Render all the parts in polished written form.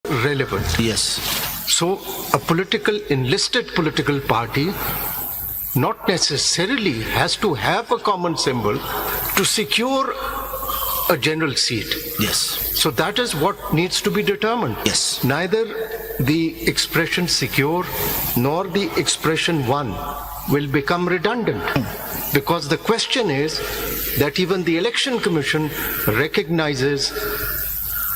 relevant. Yes. So a enlisted political party not necessarily has to have a common symbol to secure a general seat. Yes. So that is what needs to be determined. Yes. Neither the expression secure nor the expression one will become redundant. Because the question is that even the Election Commission recognizes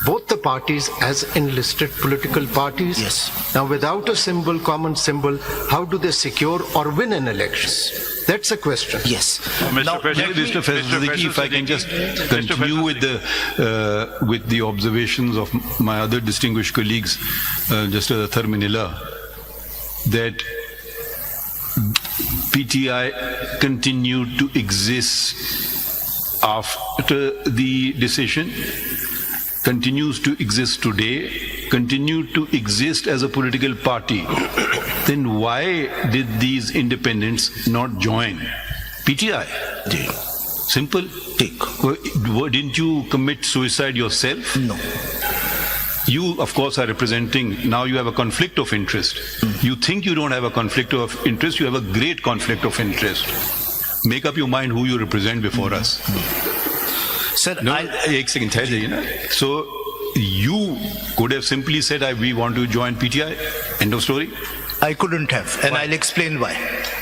both the parties as enlisted political parties. Yes. Now, without a symbol, common symbol, how do they secure or win an election? That's a question. Yes. Mr. Faiz, if I can just continue with the observations of my other distinguished colleagues, just as Athar Manila, that PTI continued to exist after the decision, continues to exist today, continued to exist as a political party, then why did these independents not join PTI? Simple. Didn't you commit suicide yourself? No. You, of course, are representing, now you have a conflict of interest. You think you don't have a conflict of interest, you have a great conflict of interest. Make up your mind who you represent before us. Sir, No, एक second, ठहर जाइए ना. So you could have simply said, we want to join PTI. End of story. I couldn't have, and I'll explain why.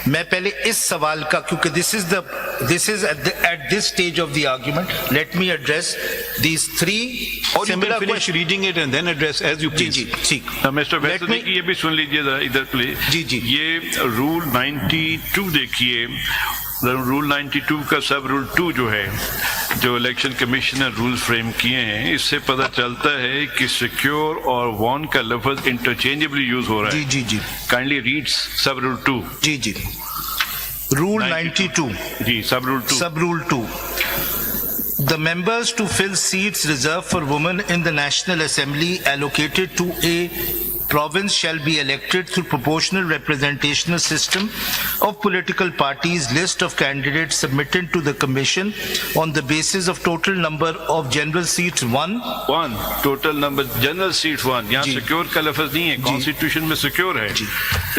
मैं पहले इस सवाल का, क्योंकि this is at this stage of the argument, let me address these three Or you similar can finish questions. reading it and then address as you please. जी, ठीक. Mister वैसे ये भी सुन लीजिए जरा इधर प्लीज. जी, जी. ये रूल 92 देखिए. रूल 92 का सब रूल 2 जो है, जो इलेक्शन कमीशन ने रूल फ्रेम किए हैं, इससे पता चलता है कि सिक्योर और वॉन का लफ्ज इंटरचेंजेबली यूज हो रहा है. जी, जी. काइंडली रीड्स सब रूल 2. जी, जी. Rule 92. जी, सब rule 2. Sub Rule 2. The members to fill seats reserved for women in the National Assembly allocated to a province shall be elected through proportional representational system of political parties. List of candidates submitted to the commission on the basis of total number of general seats 1. Total number general seat 1. यहाँ जी. Secure का लफ्ज नहीं है, constitution में secure है. जी.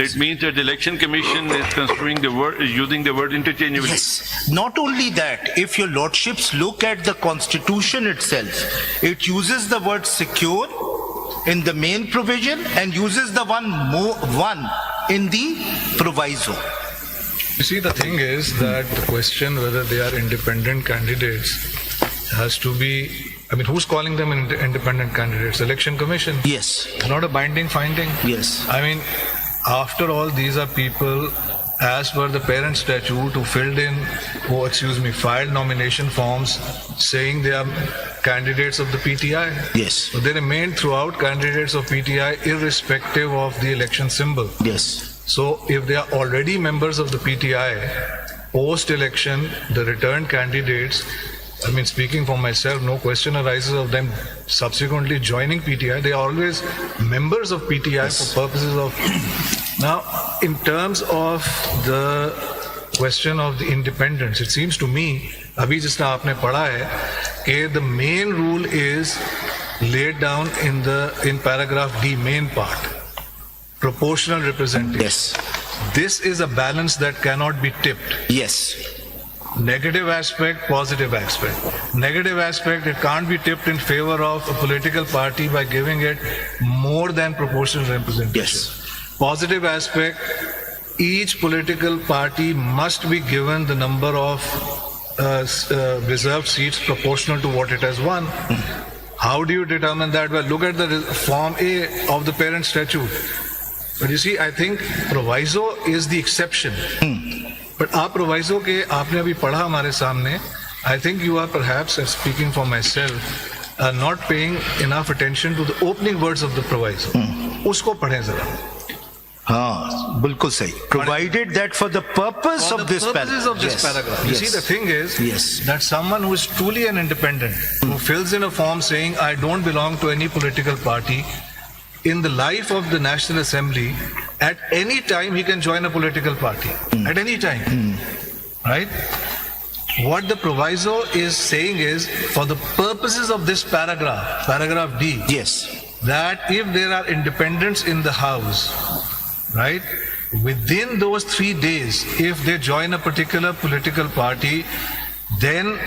It means that the election commission is construing the word, using the word interchangeably. Yes. Not only that, if your lordships look at the constitution itself, it uses the word secure in the main provision and uses the one in the proviso. You see, the thing is that the question whether they are independent candidates has to be, I mean, who's calling them independent candidates? Election Commission. Yes. It's not a binding finding. Yes. I mean, after all, these are people, as per the parent statute, who filed nomination forms saying they are candidates of the PTI. Yes. So they remain throughout candidates of PTI irrespective of the election symbol. Yes. So if they are already members of the PTI, post-election, the returned candidates, I mean, speaking for myself, no question arises of them subsequently joining PTI. They are always members of PTI for purposes of... Now, in terms of the question of the independence, it seems to me, abhi jisna aapne padha hai, कि the main rule is laid down in paragraph D, main part. Proportional representation. Yes. This is a balance that cannot be tipped. Yes. Negative aspect, positive aspect. Negative aspect, it can't be tipped in favor of a political party by giving it more than proportional representation. Yes. Positive aspect, each political party must be given the number of reserved seats proportional to what it has won. How do you determine that? Well, look at the Form A of the parent statute. But you see, I think proviso is the exception. But आप proviso के आपने अभी पढ़ा हमारे सामने, I think you are perhaps, speaking for myself, not paying enough attention to the opening words of the proviso. उसको पढ़ें जरा. हाँ, बिल्कुल सही. Provided that for the purpose For of the this purposes of this paragraph. You see, the thing is that someone who is truly an independent, who fills in a form saying, I don't belong to any political party, in the life of the National Assembly, at any time he can join a political party. At any time. Right? What the proviso is saying is, for the purposes of this paragraph D, Yes. that if there are independents in the House, right, within those 3 days, if they join a particular political party, then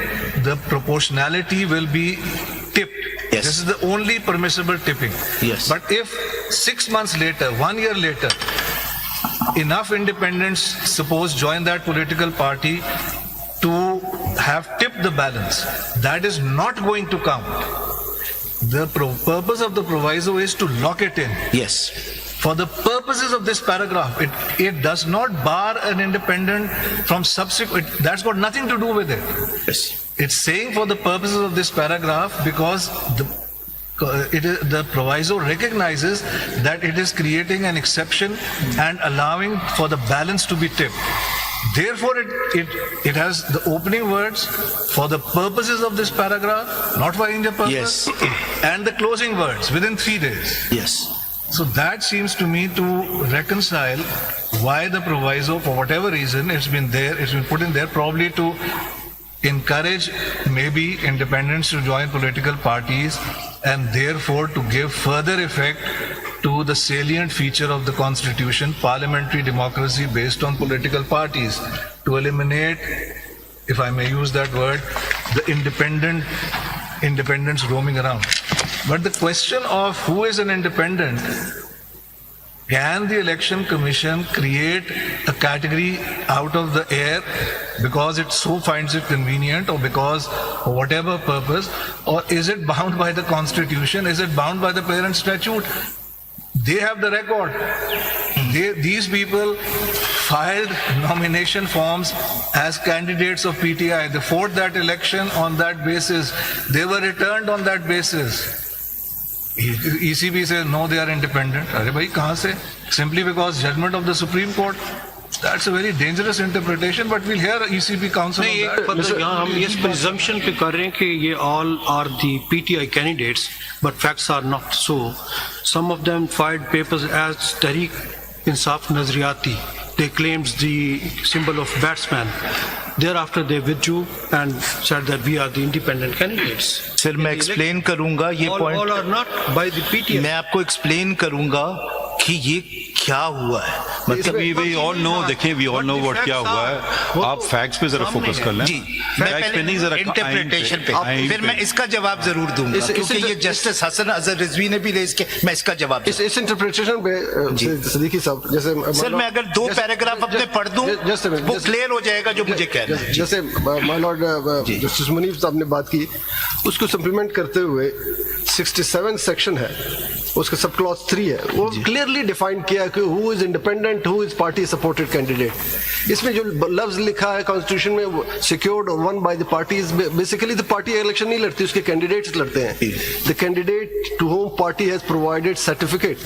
the proportionality will be tipped. Yes. This is the only permissible tipping. Yes. But if 6 months later, 1 year later, enough independents, suppose, join that political party to have tipped the balance, that is not going to count. The purpose of the proviso is to lock it in. Yes. For the purposes of this paragraph, it does not bar an independent from subsequent, that's got nothing to do with it. Yes. It's saying for the purposes of this paragraph because the proviso recognizes that it is creating an exception and allowing for the balance to be tipped. Therefore, it has the opening words for the purposes of this paragraph, not for any other purpose, Yes. and the closing words within 3 days. Yes. So that seems to me to reconcile why the proviso, for whatever reason, it's been put in there, probably to encourage maybe independents to join political parties and therefore to give further effect to the salient feature of the constitution, parliamentary democracy based on political parties, to eliminate, if I may use that word, the independents roaming around. But the question of who is an independent, can the election commission create a category out of the air because it so finds it convenient or because for whatever purpose, or is it bound by the constitution? Is it bound by the parent statute? They have the record. These people filed nomination forms as candidates of PTI. They fought that election on that basis. They were returned on that basis. ECB says no, they are independent. Arey bhai, kahan se? Simply because judgment of the Supreme Court. That's a very dangerous interpretation, but we'll hear ECB counsel on that. पर यहाँ हम इस presumption पे कर रहे हैं कि ये all are the PTI candidates, but facts are not so. Some of them filed papers as Tehreek Insaf Nazariyati. They claimed the symbol of batsman. Thereafter they withdrew and said that we are the independent candidates. Sir मैं explain करूंगा ये All point, are not by the PTI. मैं आपको explain करूंगा कि ये क्या हुआ है. मतलब we all know, देखिए we all know what क्या हुआ है. आप फैक्ट्स पे जरा फोकस कर लें. जी, मैं पहले इंटरप्रिटेशन पे, फिर मैं इसका जवाब जरूर दूंगा क्योंकि ये जस्टिस हसन अजहर रिजवी ने भी रेज किया. मैं इसका जवाब इस इंटरप्रिटेशन पे सदीकी साहब, जैसे सर मैं अगर 2 पैराग्राफ अपने पढ़ दूं वो क्लियर हो जाएगा जो मुझे कहना है. जैसे माय लॉर्ड जस्टिस मुनीफ साहब ने बात की, उसको सप्लीमेंट करते हुए 67 सेक्शन है, उसका सब क्लॉज 3 है, वो क्लियरली डिफाइन किया कि who is independent, who is party supported candidate. इसमें जो लफ्ज लिखा है कॉन्स्टिट्यूशन में, सिक्योर्ड और won by the parties, basically the party election नहीं लड़ती, उसके कैंडिडेट्स लड़ते हैं. The candidate to whom party has provided certificate